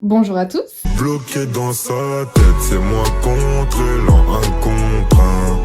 Bonjour à tous. Bloqué dans sa tête, c'est moi contre l'an, un contre un.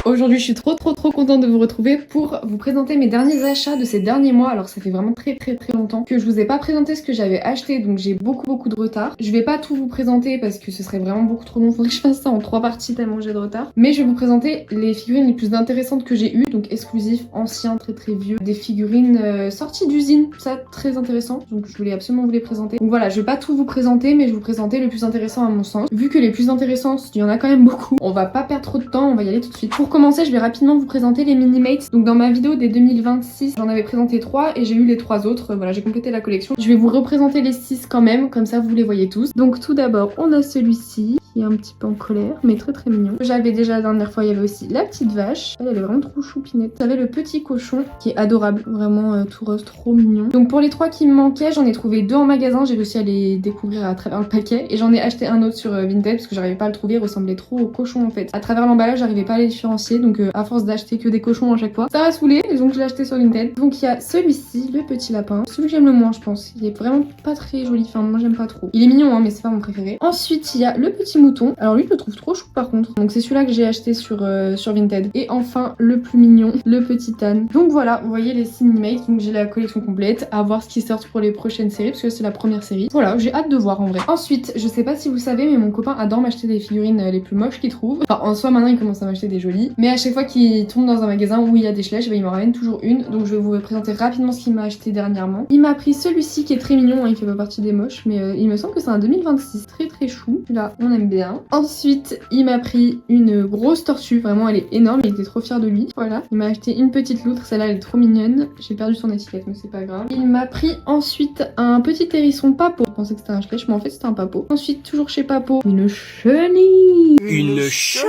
Aujourd'hui, je suis trop contente de vous retrouver pour vous présenter mes derniers achats de ces derniers mois. Alors ça fait vraiment très longtemps que je vous ai pas présenté ce que j'avais acheté, donc j'ai beaucoup de retard. Je vais pas tout vous présenter parce que ce serait vraiment beaucoup trop long. Faudrait que je fasse ça en 3 parties tellement j'ai de retard. Mais je vais vous présenter les figurines les plus intéressantes que j'ai eues, donc exclusifs, anciens, très vieux, des figurines sorties d'usine. Ça très intéressant, donc je voulais absolument vous les présenter. Donc voilà, je vais pas tout vous présenter, mais je vais vous présenter le plus intéressant à mon sens. Vu que les plus intéressantes, il y en a quand même beaucoup, on va pas perdre trop de temps, on va y aller tout de suite. Pour commencer, je vais rapidement vous présenter les Minimates. Donc dans ma vidéo des 2026, j'en avais présenté 3 et j'ai eu les 3 autres. Voilà, j'ai complété la collection. Je vais vous représenter les 6 quand même, comme ça vous les voyez tous. Donc tout d'abord, on a celui-ci qui est un petit peu en colère, mais très mignon. J'avais déjà la dernière fois, il y avait aussi la petite vache. Elle est vraiment trop choupinette. Vous savez, le petit cochon qui est adorable, vraiment tout rose, trop mignon. Donc pour les 3 qui me manquaient, j'en ai trouvé 2 en magasin. J'ai réussi à les découvrir à travers le paquet et j'en ai acheté un autre sur Vinted parce que j'arrivais pas à le trouver, il ressemblait trop au cochon en fait. À travers l'emballage, j'arrivais pas à les différencier, donc à force d'acheter que des cochons à chaque fois, ça m'a saoulé, et donc je l'ai acheté sur Vinted. Donc il y a celui-ci, le petit lapin, celui que j'aime le moins je pense. Il est vraiment pas très joli, enfin moi j'aime pas trop. Il est mignon hein, mais c'est pas mon préféré. Ensuite il y a le petit mouton. Alors lui je le trouve trop chou par contre. Donc c'est celui-là que j'ai acheté sur Vinted. Et enfin le plus mignon, le petit âne. Donc voilà, vous voyez les 6 Minimates, donc j'ai la collection complète, à voir ce qui sort pour les prochaines séries parce que c'est la première série. Voilà, j'ai hâte de voir en vrai. Ensuite, je sais pas si vous savez mais mon copain adore m'acheter des figurines les plus moches qu'il trouve. Enfin en soi maintenant il commence à m'acheter des jolies, mais à chaque fois qu'il tombe dans un magasin où il y a des Schleich, il m'en ramène toujours une. Donc je vais vous présenter rapidement ce qu'il m'a acheté dernièrement. Il m'a pris celui-ci qui est très mignon, hein, il fait pas partie des moches, mais il me semble que c'est un 2026, très chou. Là, on aime bien. Ensuite, il m'a pris une grosse tortue, vraiment elle est énorme, il était trop fier de lui. Voilà, il m'a acheté une petite loutre, celle-là elle est trop mignonne. J'ai perdu son étiquette, mais c'est pas grave. Il m'a pris ensuite un petit hérisson Papo. Je pensais que c'était un Schleich, mais en fait c'était un Papo. Ensuite, toujours chez Papo, une chenille. Une chenille.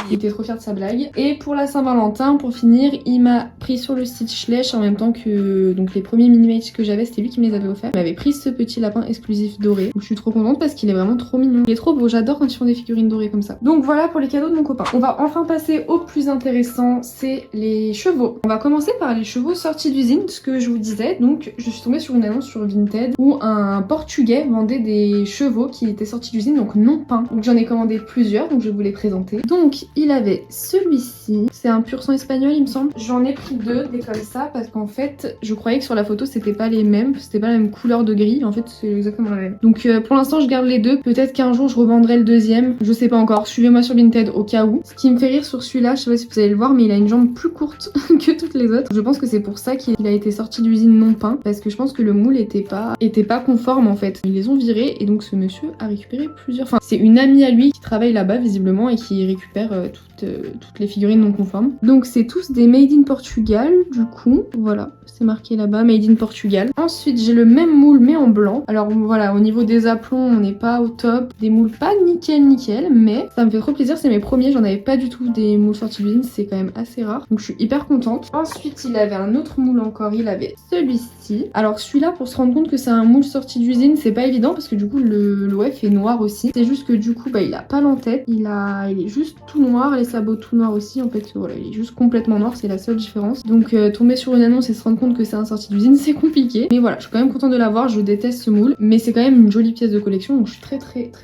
Il était trop fier de sa blague. Et pour la Saint-Valentin, pour finir, il m'a pris sur le site Schleich en même temps que donc les premiers Minimates que j'avais, c'était lui qui me les avait offerts. Il m'avait pris ce petit lapin exclusif doré. Donc je suis trop contente parce qu'il est vraiment trop mignon. Il est trop beau, j'adore quand ils font des figurines dorées comme ça. Donc voilà pour les cadeaux de mon copain. On va enfin passer au plus intéressant, c'est les chevaux. On va commencer par les chevaux sortis d'usine, ce que je vous disais. Donc je suis tombée sur une annonce sur Vinted où un Portugais vendait des chevaux qui étaient sortis d'usine, donc non peints. Donc j'en ai commandé plusieurs, donc je vais vous les présenter. Donc il avait celui-ci, c'est un pur sang espagnol il me semble. J'en ai pris 2 des comme ça parce qu'en fait je croyais que sur la photo c'était pas les mêmes, c'était pas la même couleur de gris, en fait c'est exactement la même. Donc pour l'instant je garde les 2, peut-être qu'un jour je revendrai le deuxième, je sais pas encore, suivez-moi sur Vinted au cas où. Ce qui me fait rire sur celui-là, je sais pas si vous allez le voir mais il a une jambe plus courte que toutes les autres. Je pense que c'est pour ça qu'il a été sorti d'usine non peint, parce que je pense que le moule était pas conforme en fait. Ils les ont virés et donc ce monsieur a récupéré plusieurs, enfin c'est une amie à lui qui travaille là-bas visiblement et qui récupère toutes les figurines non conformes. Donc c'est tous des Made in Portugal du coup, voilà, c'est marqué là-bas Made in Portugal. Ensuite j'ai le même moule mais en blanc. Alors voilà, au niveau des aplombs on n'est pas au top, des moules pas nickel, mais ça me fait trop plaisir, c'est mes premiers, j'en avais pas du tout des moules sortis d'usine, c'est quand même assez rare, donc je suis hyper contente. Ensuite il avait un autre moule encore, il avait celui-ci. Alors celui-là, pour se rendre compte que c'est un moule sorti d'usine, c'est pas évident parce que du coup l'OF est noir aussi. C'est juste que du coup il a pas l'entête, il est juste tout noir, les sabots tout noirs aussi, en fait voilà, il est juste complètement noir, c'est la seule différence. Donc tomber sur une annonce et se rendre compte que c'est un sorti d'usine, c'est compliqué. Mais voilà, je suis quand même contente de l'avoir, je déteste ce moule, mais c'est quand même une jolie pièce de collection, donc je suis très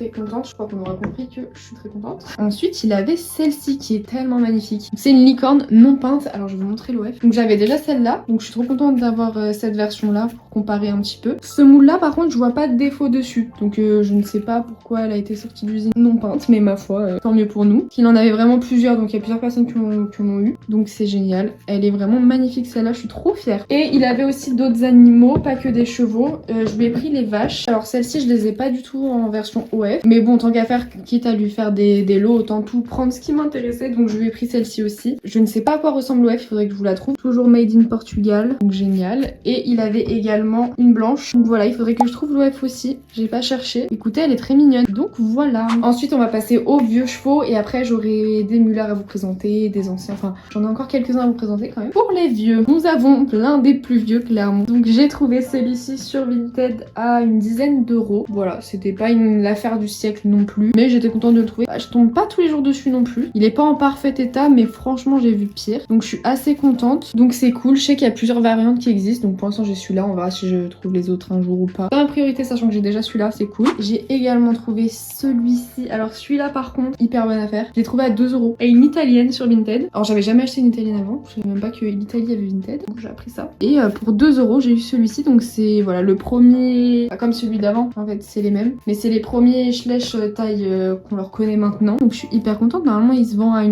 contente. Je crois qu'on aura compris que je suis très contente. Ensuite il avait celle-ci qui est tellement magnifique. C'est une licorne non peinte, alors je vais vous montrer l'OF. Donc j'avais déjà celle-là, donc je suis trop contente d'avoir cette version là pour comparer un petit peu. Ce moule là par contre je vois pas de défaut dessus, donc je ne sais pas pourquoi elle a été sortie d'usine non peinte, mais ma foi tant mieux pour nous. Il en avait vraiment plusieurs, donc il y a plusieurs personnes qui en ont eu, donc c'est génial. Elle est vraiment magnifique celle-là, je suis trop fière. Et il avait aussi d'autres animaux, pas que des chevaux. Je lui ai pris les vaches. Alors celles-ci je les ai pas du tout en version OF, mais bon tant qu'à faire, quitte à lui faire des lots, autant tout prendre ce qui m'intéressait, donc je lui ai pris celle-ci aussi. Je ne sais pas à quoi ressemble l'OF, il faudrait que je vous la trouve. Toujours made in Portugal, donc génial. Et il avait également une blanche, donc voilà, il faudrait que je trouve l'OF aussi, j'ai pas cherché. Écoutez, elle est très mignonne, donc voilà. Ensuite on va passer aux vieux chevaux et après j'aurai des mullards à vous présenter, des anciens, enfin j'en ai encore quelques-uns à vous présenter quand quand même. Pour les vieux, nous avons l'un des plus vieux clairement. Donc j'ai trouvé celui-ci sur Vinted à une dizaine d'euros. Voilà, c'était pas l'affaire du siècle non plus, mais j'étais contente de le trouver. Je tombe pas tous les jours dessus non plus. Il est pas en parfait état, mais franchement j'ai vu pire. Donc je suis assez contente. Donc c'est cool. Je sais qu'il y a plusieurs variantes qui existent. Donc pour l'instant j'ai celui-là. On verra si je trouve les autres un jour ou pas. Dans la priorité, sachant que j'ai déjà celui-là, c'est cool. J'ai également trouvé celui-ci. Alors celui-là par contre, hyper bonne affaire. Je l'ai trouvé à 2 euros. Et une italienne sur Vinted. Alors j'avais jamais acheté une italienne avant. Je savais même pas que l'Italie avait Vinted. Donc j'ai appris ça. Et pour 2 euros, j'ai eu celui-ci. Donc c'est voilà le premier. Pas comme celui d'avant. En fait, c'est les mêmes. Mais c'est les premiers Schleich taille qu'on leur connaît maintenant. Donc je suis hyper contente. Normalement, il se vend à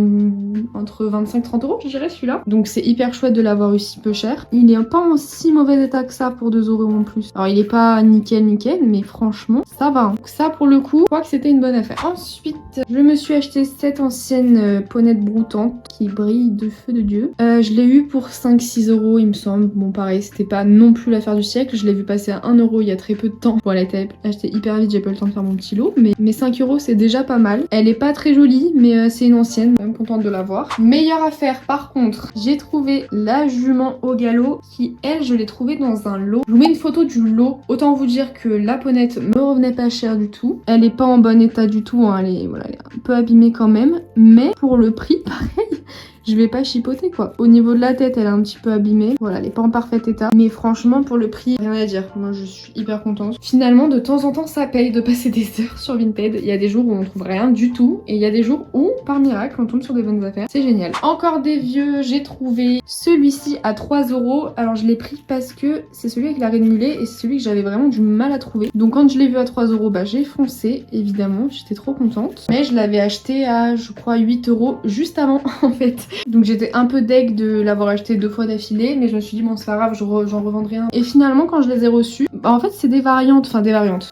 entre 25-30 euros, je dirais celui-là. Donc c'est hyper chouette de l'avoir eu si peu cher. Il est pas en si mauvais état que ça pour 2 euros en plus. Alors il est pas nickel, mais franchement, ça va. Donc ça pour le coup, je crois que c'était une bonne affaire. Ensuite, je me suis acheté cette ancienne ponette broutante qui brille de feu de Dieu. Je l'ai eu pour 5-6 euros, il me semble. Bon, pareil, c'était pas non plus l'affaire du siècle. Je l'ai vu passer à 1 euro il y a très peu de temps. Bon, elle a été achetée hyper vite, j'ai pas eu le temps de faire mon petit lot. Mais 5 euros, c'est déjà pas mal. Elle est pas très jolie, mais c'est une ancienne. Même contente de l'avoir. Meilleure affaire, par contre, j'ai trouvé la jument au galop qui, elle, je l'ai trouvée dans un lot. Je vous mets une photo du lot. Autant vous dire que la ponette me revenait pas cher du tout. Elle est pas en bon état du tout, hein. Elle est un peu abîmée quand même. Mais pour le prix, pareil, je vais pas chipoter quoi. Au niveau de la tête, elle est un petit peu abîmée. Voilà, elle est pas en parfait état. Mais franchement, pour le prix, rien à dire. Moi, je suis hyper contente. Finalement, de temps en temps, ça paye de passer des heures sur Vinted. Il y a des jours où on trouve rien du tout. Et il y a des jours où, par miracle, on tombe sur des bonnes affaires. C'est génial. Encore des vieux, j'ai trouvé celui-ci à 3 euros. Alors, je l'ai pris parce que c'est celui avec la rénulée et c'est celui que j'avais vraiment du mal à trouver. Donc, quand je l'ai vu à 3 euros, bah, j'ai foncé, évidemment. J'étais trop contente. Mais je l'avais acheté à, je crois, 8 euros juste avant, en fait. Donc j'étais un peu deg de l'avoir acheté 2 fois d'affilée, mais je me suis dit bon c'est pas grave, j'en revendrai un. Et finalement quand je les ai reçus, bah en fait c'est des variantes,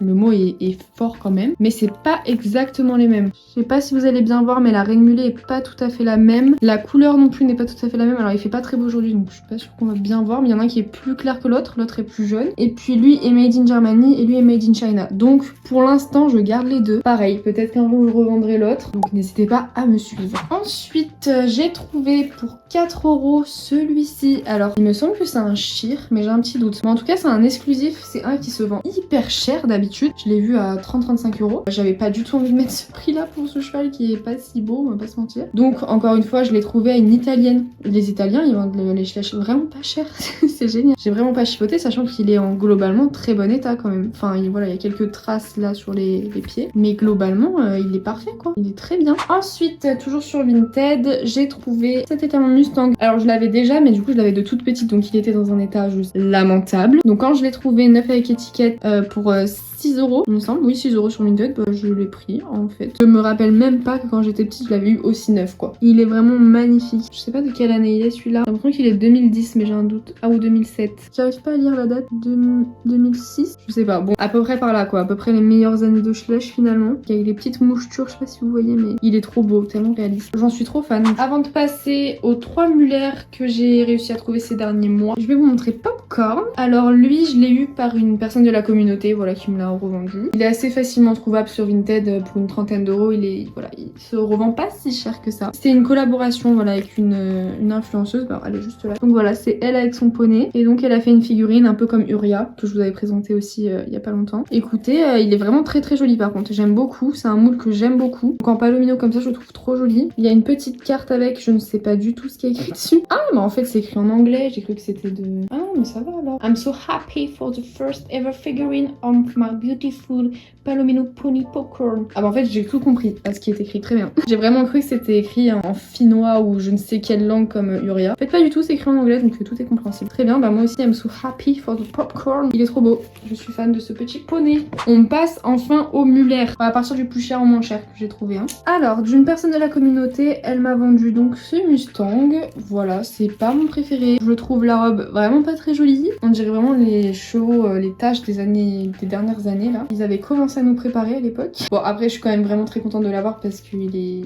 le mot est fort quand même, mais c'est pas exactement les mêmes. Je sais pas si vous allez bien voir, mais la rénulée est pas tout à fait la même, la couleur non plus n'est pas tout à fait la même. Alors il fait pas très beau aujourd'hui, donc je suis pas sûre qu'on va bien voir, mais il y en a un qui est plus clair que l'autre est plus jaune, et puis lui est made in Germany et lui est made in China. Donc pour l'instant je garde les deux. Pareil, peut-être qu'un jour je revendrai l'autre, donc n'hésitez pas à me suivre. Ensuite j'ai trouvé pour 4 euros celui-ci. Alors il me semble que c'est un Shire, mais j'ai un petit doute. Mais en tout cas c'est un exclusif, c'est un qui se vend hyper cher d'habitude. Je l'ai vu à 30-35 euros. J'avais pas du tout envie de mettre ce prix là pour ce cheval qui est pas si beau, on va pas se mentir. Donc encore une fois je l'ai trouvé à une italienne. Les italiens ils vendent les Schleich vraiment pas cher. C'est génial. J'ai vraiment pas chipoté, sachant qu'il est en globalement très bon état quand même. Enfin voilà, il y a quelques traces là sur les pieds, mais globalement il est parfait quoi. Il est très bien. Ensuite toujours sur Vinted, j'ai trouvé cet étalon Mustang. Alors je l'avais déjà, mais du coup je l'avais de toute petite, donc il était dans un état juste lamentable. Donc quand je l'ai trouvé neuf avec étiquette pour 6 euros, il me semble, oui 6 euros sur Vinted, bah, je l'ai pris en fait. Je me rappelle même pas que quand j'étais petite je l'avais eu aussi neuf quoi. Il est vraiment magnifique. Je sais pas de quelle année il est celui-là. J'ai l'impression qu'il est 2010, mais j'ai un doute. Ah, ou 2007. J'arrive pas à lire la date. 2006, je sais pas. Bon, à peu près par là quoi. À peu près les meilleures années de Schleich finalement. Il y a les petites mouchetures, je sais pas si vous voyez, mais il est trop beau, tellement réaliste. J'en suis trop fan. Avant de passer aux 3 Muller que j'ai réussi à trouver ces derniers mois, je vais vous montrer Popcorn. Alors lui, je l'ai eu par une personne de la communauté, voilà, qui me l'a revendu. Il est assez facilement trouvable sur Vinted pour une trentaine d'euros. Il se revend pas si cher que ça. C'était une collaboration, voilà, avec une influenceuse. Alors, elle est juste là. Donc voilà, c'est elle avec son poney. Et donc elle a fait une figurine un peu comme Uria, que je vous avais présenté aussi il y a pas longtemps. Écoutez, il est vraiment très très joli par contre. J'aime beaucoup. C'est un moule que j'aime beaucoup. Donc en palomino comme ça, je le trouve trop joli. Il y a une petite carte avec, je ne sais pas du tout ce qui est écrit dessus. Ah, mais en fait c'est écrit en anglais. J'ai cru que c'était de... Ah non, mais ça va alors. I'm so happy for the first ever figurine of my beautiful Palomino Pony Popcorn. Ah bah en fait j'ai tout compris à ce qui est écrit, très bien. J'ai vraiment cru que c'était écrit en finnois ou je ne sais quelle langue comme Uria. En fait pas du tout, c'est écrit en anglais donc tout est compréhensible. Très bien, bah moi aussi I'm so happy for the popcorn. Il est trop beau, je suis fan de ce petit poney. On passe enfin au Muller. On va partir du plus cher au moins cher que j'ai trouvé. Alors d'une personne de la communauté, elle m'a vendu donc ce Mustang. Voilà, c'est pas mon préféré. Je trouve la robe vraiment pas très très jolie. On dirait vraiment les chevaux, les taches des dernières années là. Ils avaient commencé à nous préparer à l'époque. Bon après je suis quand même vraiment très contente de l'avoir parce qu'il est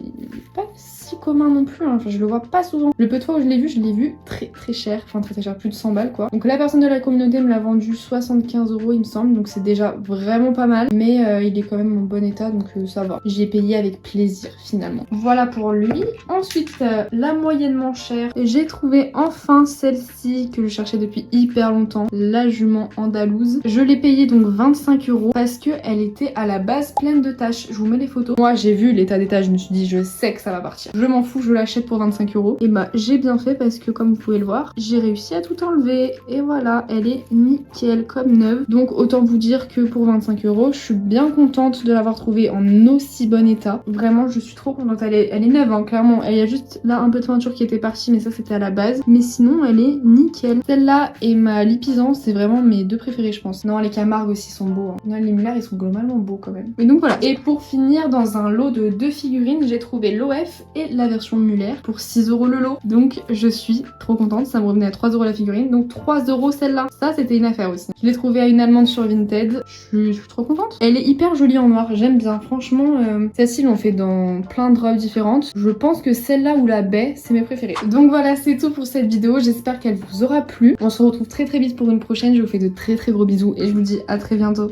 pas si commun non plus, hein. Enfin je le vois pas souvent. Le peu de fois où je l'ai vu très cher, enfin très cher, plus de 100 balles quoi. Donc la personne de la communauté me l'a vendu 75 € il me semble, donc c'est déjà vraiment pas mal, mais il est quand même en bon état donc ça va. J'y ai payé avec plaisir finalement. Voilà pour lui. Ensuite la moyennement chère, j'ai trouvé enfin celle-ci que je cherchais depuis hyper longtemps, la jument andalouse. Je l'ai payée donc 25 € parce que elle était à la base pleine de taches. Je vous mets les photos. Moi j'ai vu l'état des taches, je me suis dit je sais que ça va partir. Je m'en fous, je l'achète pour 25 €. Et bah j'ai bien fait parce que comme vous pouvez le voir, j'ai réussi à tout enlever et voilà, elle est nickel comme neuve. Donc autant vous dire que pour 25 €, je suis bien contente de l'avoir trouvée en aussi bon état. Vraiment je suis trop contente. Elle est neuve hein, clairement. Il y a juste là un peu de peinture qui était partie mais ça c'était à la base. Mais sinon elle est nickel. Celle-là et ma Lipizzan c'est vraiment mes deux préférés je pense. Non les Camargue aussi sont beaux. Hein. Non les Muller ils sont globalement beaux quand même. Et donc voilà. Et pour finir dans un lot de 2 figurines j'ai trouvé l'OF et la version Muller pour 6 € le lot. Donc je suis trop contente. Ça me revenait à 3 € la figurine. Donc 3 € celle-là. Ça c'était une affaire aussi. Je l'ai trouvée à une allemande sur Vinted. Je suis trop contente. Elle est hyper jolie en noir. J'aime bien. Franchement celle-ci ils l'ont fait dans plein de robes différentes. Je pense que celle-là ou la baie c'est mes préférées. Donc voilà c'est tout pour cette vidéo. J'espère qu'elle vous aura plu. On se retrouve très vite pour une prochaine. Je vous fais de très gros bisous et je vous dis à très bientôt.